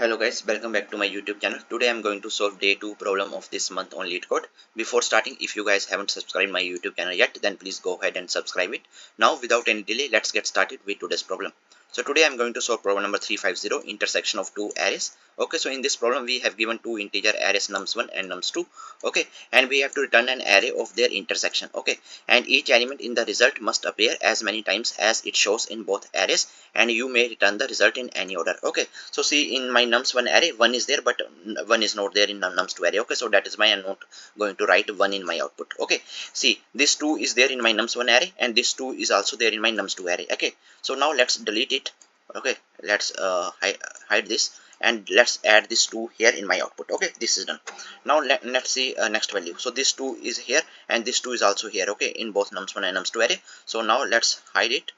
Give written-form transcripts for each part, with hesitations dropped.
Hello guys, welcome back to my YouTube channel. Today I'm going to solve day 2 problem of this month on LeetCode. Before starting, if you guys haven't subscribed my YouTube channel yet, then please go ahead and subscribe it. Now without any delay, let's get started with today's problem. So today I'm going to solve problem number 350, intersection of two arrays. Okay, so in this problem we have given two integer arrays nums1 and nums2. Okay, and we have to return an array of their intersection. Okay, and each element in the result must appear as many times as it shows in both arrays, and you may return the result in any order. Okay, so see, in my nums1 array 1 is there, but 1 is not there in the nums2 array. Okay, so that is why I'm not going to write 1 in my output. Okay, see, this 2 is there in my nums1 array, and this 2 is also there in my nums2 array. Okay, so now let's delete it. Okay, let's hide this, and let's add this 2 here in my output. Okay, this is done. Now let's see next value. So this 2 is here, and this 2 is also here. Okay, in both nums1 and nums2 array. So now let's hide it.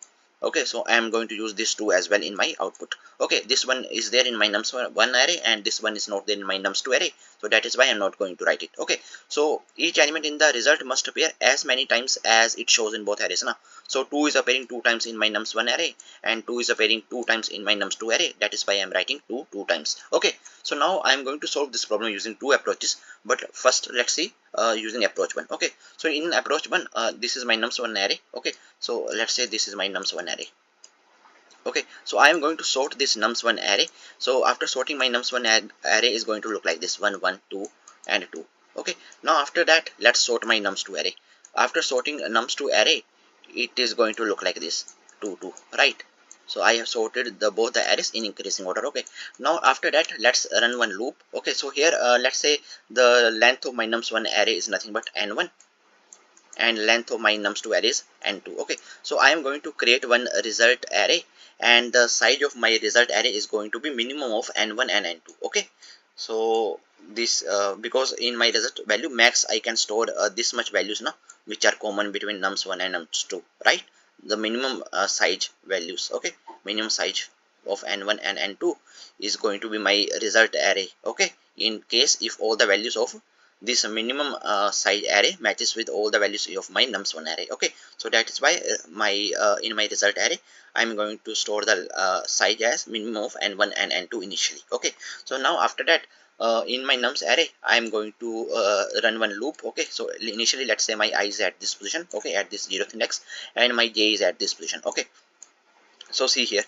Okay, so I am going to use this 2 as well in my output. Okay, this one is there in my nums1 array, and this one is not there in my nums2 array, so that is why I'm not going to write it. Okay, so each element in the result must appear as many times as it shows in both arrays now. So 2 is appearing 2 times in my nums1 array, and 2 is appearing 2 times in my nums2 array. That is why I'm writing 2 times. Okay, so now I'm going to solve this problem using two approaches, but first let's see using approach 1. Okay, so in approach 1, this is my nums1 array. Okay, so let's say this is my nums1 array. Okay, so I am going to sort this nums1 array. So after sorting, my nums1 array is going to look like this: 1 1 2 and 2. Okay, now after that, let's sort my nums2 array. After sorting a nums2 array, it is going to look like this: 2 2, right? So I have sorted both the arrays in increasing order. Okay, now after that, let's run one loop. Okay, so here let's say the length of my nums1 array is nothing but n1, and length of my nums2 array is n2. Okay, so I am going to create one result array, and the size of my result array is going to be minimum of n1 and n2. Okay, so this because in my result value max I can store this much values now, which are common between nums1 and nums2, right? The minimum size values. Okay, minimum size of n1 and n2 is going to be my result array. Okay, in case if all the values of this minimum size array matches with all the values of my nums1 array. Okay, so that is why my in my result array I'm going to store the size as minimum of n1 and n2 initially. Okay, so now after that, in my nums array I'm going to run one loop. Okay, so initially let's say my I is at this position. Okay, at this 0th index, and my j is at this position. Okay, so see here,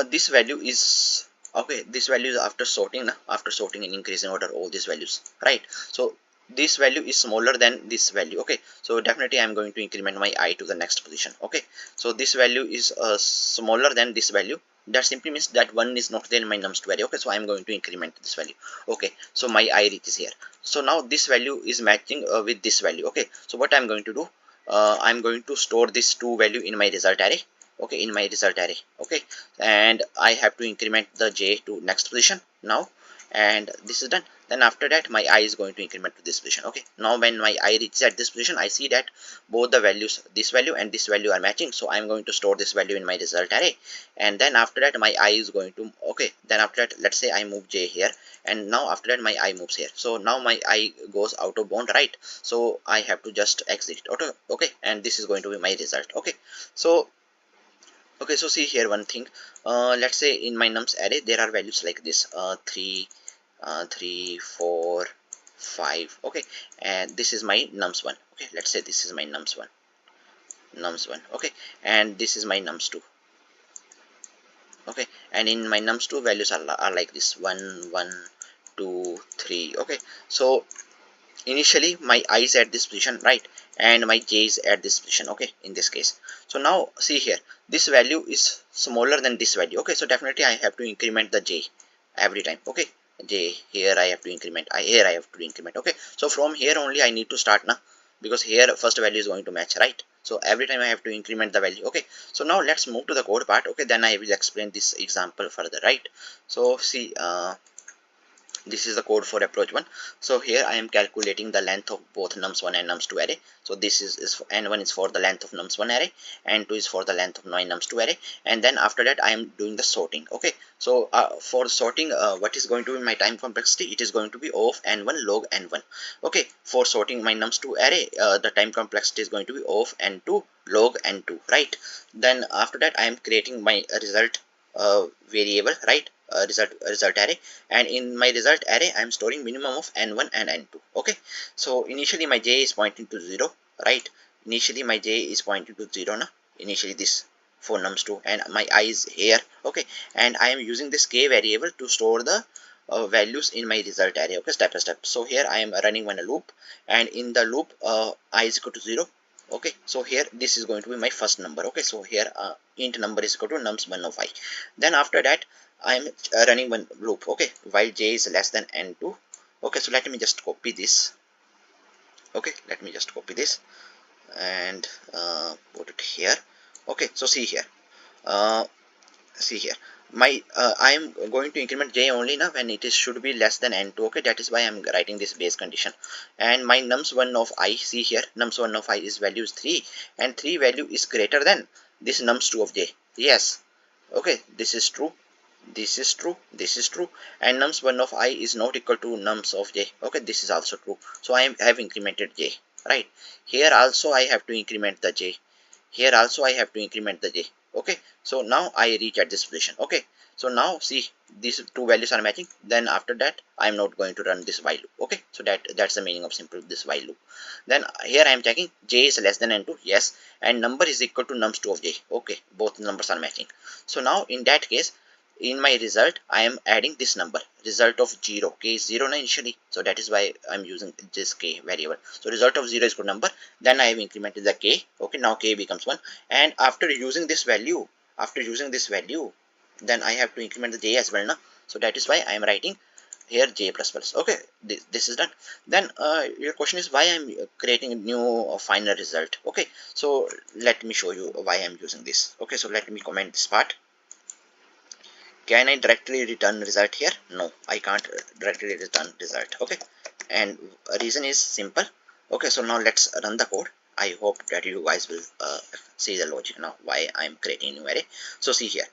this value is okay. This value is after sorting now, after sorting in increasing order all these values, right? So this value is smaller than this value. Okay, so definitely I'm going to increment my I to the next position. Okay, so this value is smaller than this value. That simply means that 1 is not there in my nums2 array. Okay, so I'm going to increment this value. Okay, so my I reaches here. So now this value is matching with this value. Okay, so what I'm going to do, I'm going to store this 2 value in my result array. Okay, in my result array. Okay, and I have to increment the j to next position now, and this is done. Then after that, my I is going to increment to this position. Okay, now when my I reaches at this position, I see that both the values, this value and this value, are matching. So I'm going to store this value in my result array, and then after that my I is going to, okay, then after that let's say I move j here, and now after that my I moves here. So now my I goes out of bound, right? So I have to just exit it. Okay, and this is going to be my result. Okay, so okay, so see here one thing. Let's say in my nums array there are values like this: 3, 3, 4, 5. Okay, and this is my nums1. Okay, let's say this is my nums1. Okay, and this is my nums2. Okay, and in my nums2 values are like this: 1, 1, 2, 3. Okay, so initially my I is at this position, right, and my j is at this position. Okay, in this case, so now see here, this value is smaller than this value. Okay, so definitely I have to increment the j every time. Okay, j here I have to increment, here I have to increment. Okay, so from here only I need to start now, because here first value is going to match, right? So every time I have to increment the value. Okay, so now let's move to the code part. Okay, then I will explain this example further, right? So see, this is the code for approach 1. So here I am calculating the length of both nums1 and nums2 array. So this is for, n1 is for the length of nums1 array, and 2 is for the length of my nums2 array, and then after that I am doing the sorting. Okay, so for sorting, what is going to be my time complexity? It is going to be of n1 log n1. Okay, for sorting my nums2 array, the time complexity is going to be of n2 log n2, right? Then after that I am creating my result variable, right? result array, and in my result array I am storing minimum of n1 and n2. Okay, so initially my j is pointing to 0, right? Initially my j is pointing to 0 now, initially this for nums2, and my I is here. Okay, and I am using this k variable to store the values in my result array. Okay, step by step. So here I am running one loop, and in the loop I is equal to 0. Okay, so here this is going to be my first number. Okay, so here int number is equal to nums1 of I. Then after that I am running one loop. Okay, while j is less than n2. Okay, so let me just copy this. Okay, let me just copy this and put it here. Okay, so see here, uh, my I am going to increment j only now when it is should be less than n2. Okay, that is why I am writing this base condition. And my nums1 of I, see here, nums1 of I is value is 3, and 3 value is greater than this nums2 of j. Yes, okay, this is true, this is true, this is true, and nums1 of I is not equal to nums of j. Okay, this is also true. So I have incremented j, right? Here also I have to increment the j, here also I have to increment the j. Okay, so now I reach at this position. Okay, so now see, these two values are matching. Then after that I am not going to run this while loop. Okay, so that's the meaning of simple this while loop. Then here I am checking j is less than n2, yes, and number is equal to nums2 of j. Okay, both numbers are matching. So now in that case, in my result I am adding this number, result of 0, k is 0 initially, so that is why I'm using this k variable. So result of 0 is good number, then I have incremented the k. Okay, now k becomes 1, and after using this value, then I have to increment the j as well now. So that is why I am writing here j plus plus. Okay, this is done. Then your question is why I'm creating a new final result. Okay, so let me show you why I'm using this. Okay, so let me comment this part. Can I directly return result here? No, I can't directly return result. Okay, and reason is simple. Okay, so now let's run the code. I hope that you guys will see the logic now why I'm creating a new array. So see here,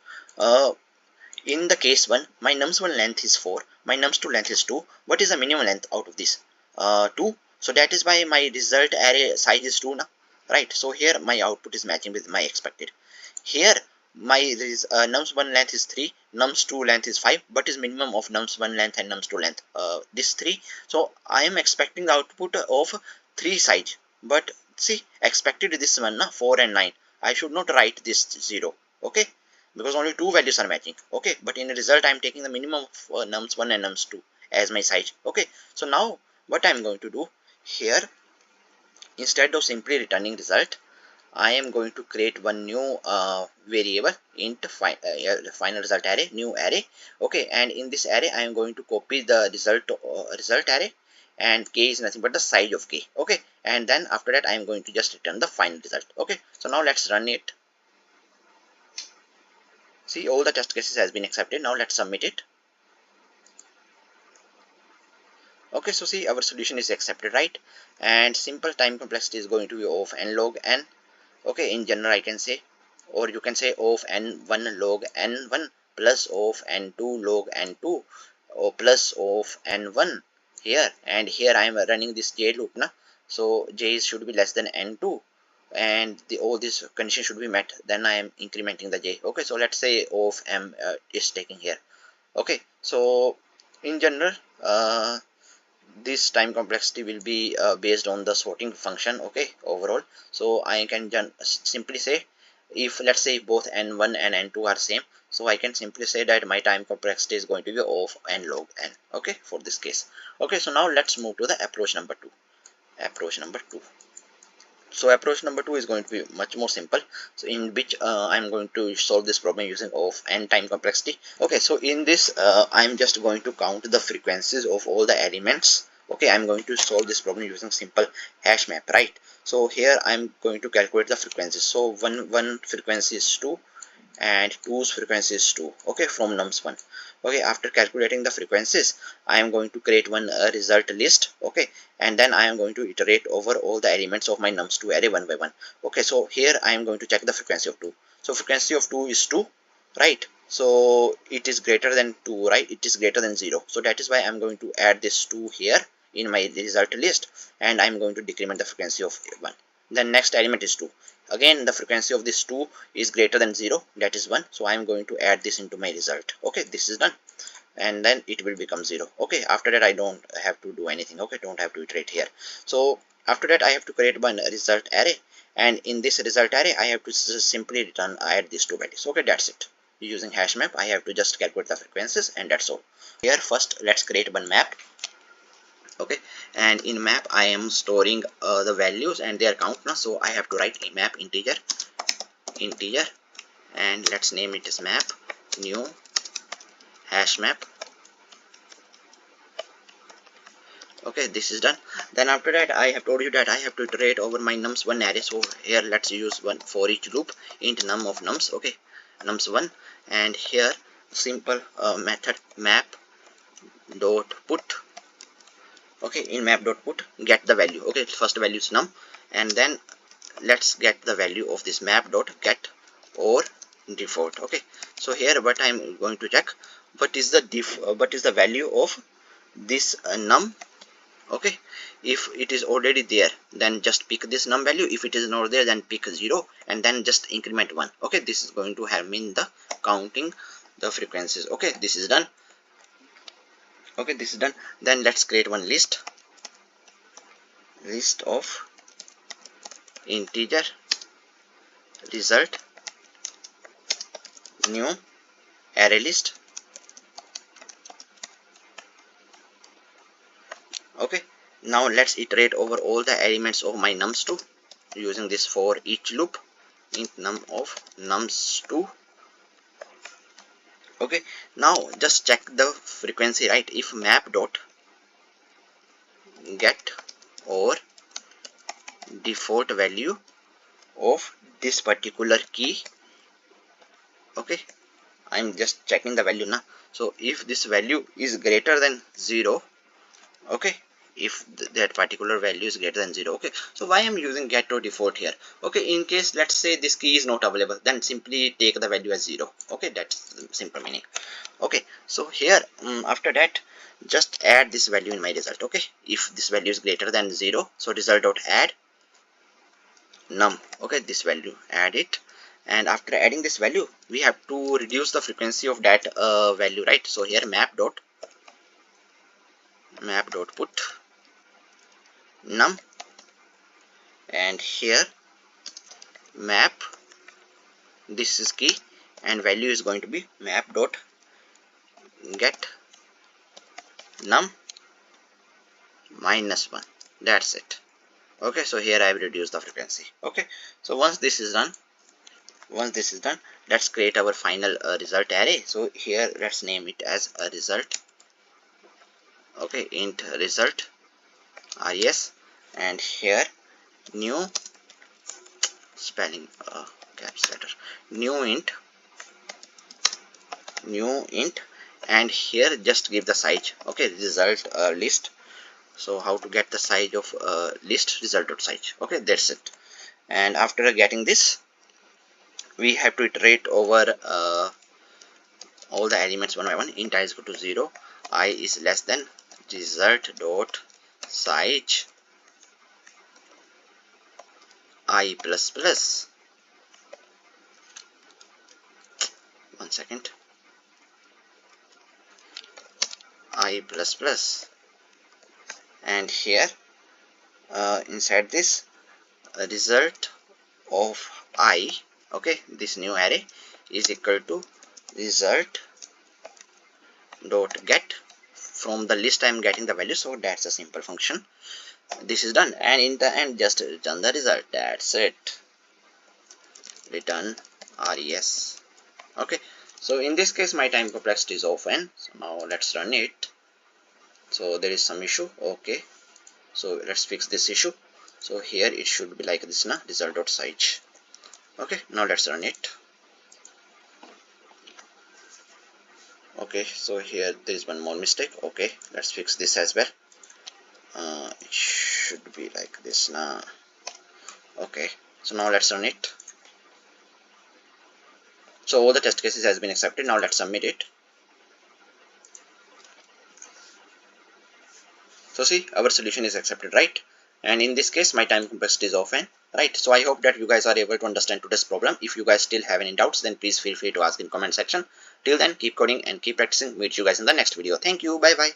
in the case 1, my nums1 length is 4, my nums2 length is 2. What is the minimum length out of this? 2. So that is why my result array size is 2 now, right? So here my output is matching with my expected. Here my nums1 length is 3, nums2 length is 5, but is minimum of nums1 length and nums2 length this 3. So I am expecting the output of 3 size, but see, expected this one na 4 and 9. I should not write this 0. Okay, because only 2 values are matching. Okay, but in the result I am taking the minimum of nums1 and nums2 as my size. Okay, so now what I am going to do here, instead of simply returning result, I am going to create one new variable int final result array, new array. Okay, and in this array I am going to copy the result array, and k is nothing but the size of k. Okay, and then after that I am going to just return the final result. Okay, so now let's run it. See, all the test cases has been accepted. Now let's submit it. Okay, so see, our solution is accepted, right? And simple time complexity is going to be of n log n. Okay, in general I can say, or you can say of n1 log n1 plus of n2 log n2 or plus of n1 here, and here I am running this j loop na. So j should be less than n2, and all these conditions should be met. Then I am incrementing the j. Okay, so let's say of m is taking here. Okay, so in general this time complexity will be based on the sorting function. Okay, overall, so I can simply say, if let's say both n1 and n2 are same, so I can simply say that my time complexity is going to be of n log n. Okay, for this case. Okay, so now let's move to the approach number 2. So approach number 2 is going to be much more simple, so in which I'm going to solve this problem using of n time complexity. Okay, so in this I'm just going to count the frequencies of all the elements. Okay, I'm going to solve this problem using simple hash map, right? So here I'm going to calculate the frequencies. So one frequency is 2, and 2's frequency is 2. Okay, from nums1. Okay, after calculating the frequencies, I am going to create one result list. Okay, and then I am going to iterate over all the elements of my nums2 array one by one. Okay, so here I am going to check the frequency of 2. So frequency of 2 is 2, right? So it is greater than 2, right? It is greater than 0. So that is why I am going to add this 2 here in my result list, and I am going to decrement the frequency of 1. Then next element is 2. again the frequency of this 2 is greater than 0, that is 1. So I am going to add this into my result. Okay, this is done, and then it will become 0. Okay, after that I don't have to do anything. Okay, don't have to iterate here. So after that I have to create one result array, and in this result array I have to simply return add these two values. Okay, that's it. Using hash map I have to just calculate the frequencies, and that's all. Here first let's create one map. Okay, and in map I am storing the values and their count now. So I have to write a map integer, and let's name it as map new hash map. Okay, this is done. Then after that I have told you that I have to iterate over my nums1 array. So here let's use one for each loop int num of nums. Okay, nums1, and here simple method map dot put. Okay, in map dot put get the value. Okay, first value is num, and then let's get the value of this map dot get or default. Okay, so here what I'm going to check, what is the value of this num. Okay, if it is already there then just pick this num value. If it is not there then pick 0 and then just increment 1. Okay, this is going to have mean the counting the frequencies. Okay, this is done. Okay, this is done. Then let's create one list of integer result new array list. Okay, now let's iterate over all the elements of my nums2 using this for each loop int num of nums2. Okay, now just check the frequency, right? If map dot get or default value of this particular key. Okay, I'm just checking the value now. So if this value is greater than 0, okay, if that particular value is greater than 0. Okay, so why I'm using get or default here? Okay, in case let's say this key is not available, then simply take the value as 0. Okay, that's the simple meaning. Okay, so here after that just add this value in my result. Okay, if this value is greater than 0, so result dot add num. Okay, this value add it, and after adding this value we have to reduce the frequency of that value, right? So here map dot put num, and here map, this is key, and value is going to be map dot get num -1. That's it. Okay, so here I have reduced the frequency. Okay, so once this is done, let's create our final result array. So here let's name it as a result. Okay, int result res, and here new spelling caps letter new int, and here just give the size. Okay, result list. So how to get the size of list? Result dot size. Okay, that's it. And after getting this, we have to iterate over all the elements one by one. Int I is equal to 0, I is less than result dot size I plus plus. One second. I plus plus, and here inside this result of I. Okay, this new array is equal to result dot get. From the list I am getting the value, so that's a simple function. This is done, and in the end just return the result. That's it. Return res. Okay, so in this case my time complexity is of n. So now let's run it. So there is some issue. Okay, so let's fix this issue. So here it should be like this, na, result dot size. Okay, now let's run it. Okay, so here there is one more mistake. Okay, let's fix this as well. It should be like this now. Okay, so now let's run it. So all the test cases has been accepted. Now let's submit it. So see, our solution is accepted, right? and in this case my time compressed is off n, right? So I hope that you guys are able to understand today's problem. If you guys still have any doubts, then please feel free to ask in comment section. Till then, keep coding and keep practicing. Meet you guys in the next video. Thank you. Bye bye.